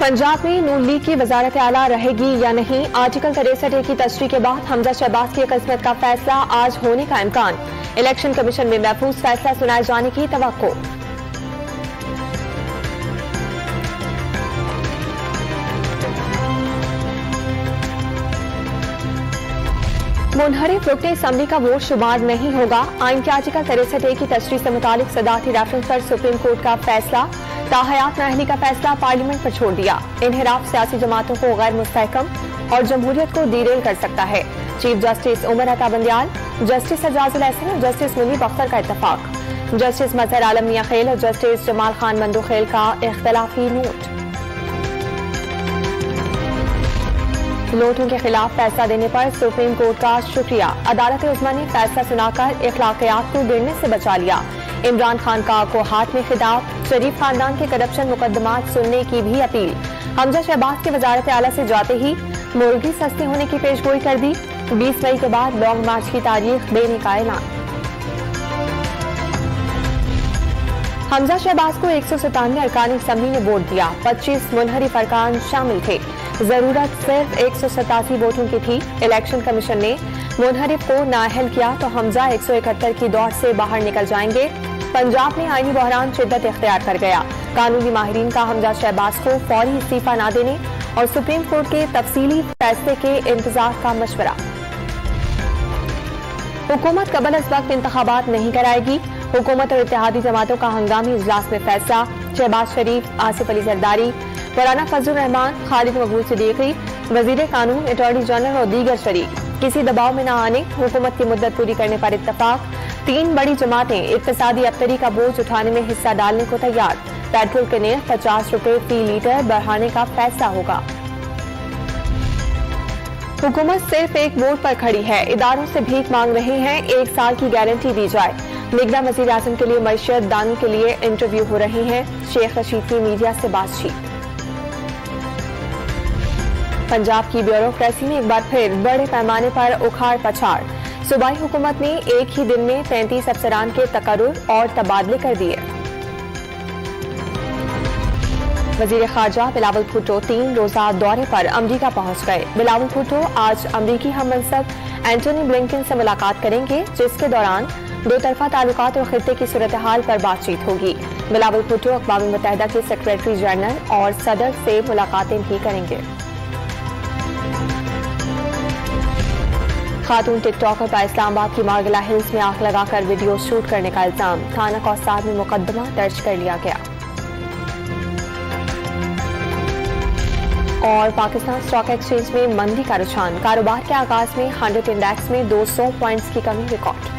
पंजाब में नून लीग की वजारत आला रहेगी या नहीं, आर्टिकल 63A की तशरीह के बाद हमजा शहबाज की किस्मत का फैसला आज होने का इम्कान। इलेक्शन कमीशन में महफूज फैसला सुनाए जाने की तवक्को। मुनहरिफ रुकने असम्बली का वोट शुमार नहीं होगा। आइन के आर्टिकल 63A की तशरीह से मुतालिक सदारती रेफरेंस पर सुप्रीम कोर्ट का फैसला। ताहयात नाअहली का फैसला पार्लियामेंट पर छोड़ दिया। इन्हिराफ सियासी जमातों को गैर मुस्तहकम और जमहूरियत को डीरेल कर सकता है। Chief justice Umar Ata Bandial, justice Ejazul Ehsan और जस्टिस मुनीब अख्तर का इत्तफाक। जस्टिस मजहर आलम मियां खेल और जस्टिस जमाल खान मंदोखेल का इख्तलाफी नोट। नोटों के खिलाफ फैसला देने पर सुप्रीम कोर्ट का शुक्रिया। अदालत उज़्मा ने फैसला सुनाकर इखलाकियात को गिरने से बचा लिया। इमरान खान का कोहात में खिताब। शरीफ खानदान के करप्शन मुकदमात सुनने की भी अपील। हमजा शहबाज की वजारत आला से जाते ही मुर्गी सस्ती होने की पेशगोई कर दी। 20 मई के बाद लॉन्ग मार्च की तारीख देने का ऐलान। हमजा शहबाज को 197 अरकान असम्बली ने वोट दिया। 25 मुनहरिफ अरकान शामिल थे। जरूरत सिर्फ 187 वोटों की थी। इलेक्शन कमीशन ने मुनहरिफ को नाअहल किया तो हमजा 171 की दौड़ से बाहर निकल जाएंगे। पंजाब में आईनी बहरान शिद्दत इख्तियार कर गया। कानूनी माहिरीन का हमजा शहबाज को फौरी इस्तीफा न देने और सुप्रीम कोर्ट के तफसीली फैसले के इंतजार का मशवरा। हुकूमत कबल अज वक्त इंतखाबात नहीं कराएगी। हुकूमत और इत्तेहादी जमातों का हंगामी इजलास में फैसला। शहबाज शरीफ, आसिफ अली जरदारी, मौलाना फजलुर रहमान, खालिद मकबूल सिद्दीकी, वजीर कानून, अटॉर्नी जनरल और दीगर शरीक किसी दबाव में न आने, हुकूमत की मुद्दत पूरी करने पर इत्तफाक। 3 बड़ी जमातें इक्तिसादी अबतरी का बोझ उठाने में हिस्सा डालने को तैयार। पेट्रोल के नेख 50 रुपए फी लीटर बढ़ाने का फैसला होगा। हुकूमत सिर्फ एक वोट पर खड़ी है। इदारों से भीख मांग रहे हैं, 1 साल की गारंटी दी जाए। निगरां वज़ीर आज़म के लिए मईशत दानों के लिए इंटरव्यू हो रहे हैं। शेख रशीद की मीडिया से बातचीत। पंजाब की ब्यूरोक्रेसी में एक बार फिर बड़े पैमाने पर उखाड़ पछाड़। सूबाई हुकूमत ने एक ही दिन में 33 अफसरान के तकर्रुर और तबादले कर दिए। वजीर खारजा बिलावल भुट्टो 3 रोजा दौरे पर अमरीका पहुंच गए। बिलावल भुट्टो आज अमरीकी हममंसब एंटनी ब्लिंकन से मुलाकात करेंगे, जिसके दौरान दो तरफा ताल्लुकात और खित्ते की सूरत हाल पर बातचीत होगी। बिलावल भुट्टो अक़वाम मुत्तहिदा के सेक्रेटरी जनरल और सदर से मुलाकातें भी करेंगे। खातून टिकटॉकर पर इस्लामाबाद की मार्गला हिल्स में आग लगाकर वीडियो शूट करने का इल्जाम। थाना कौसार में मुकदमा दर्ज कर लिया गया। और पाकिस्तान स्टॉक एक्सचेंज में मंदी का रुझान। कारोबार के आगाज में 100 इंडेक्स में 200 पॉइंट्स की कमी रिकॉर्ड।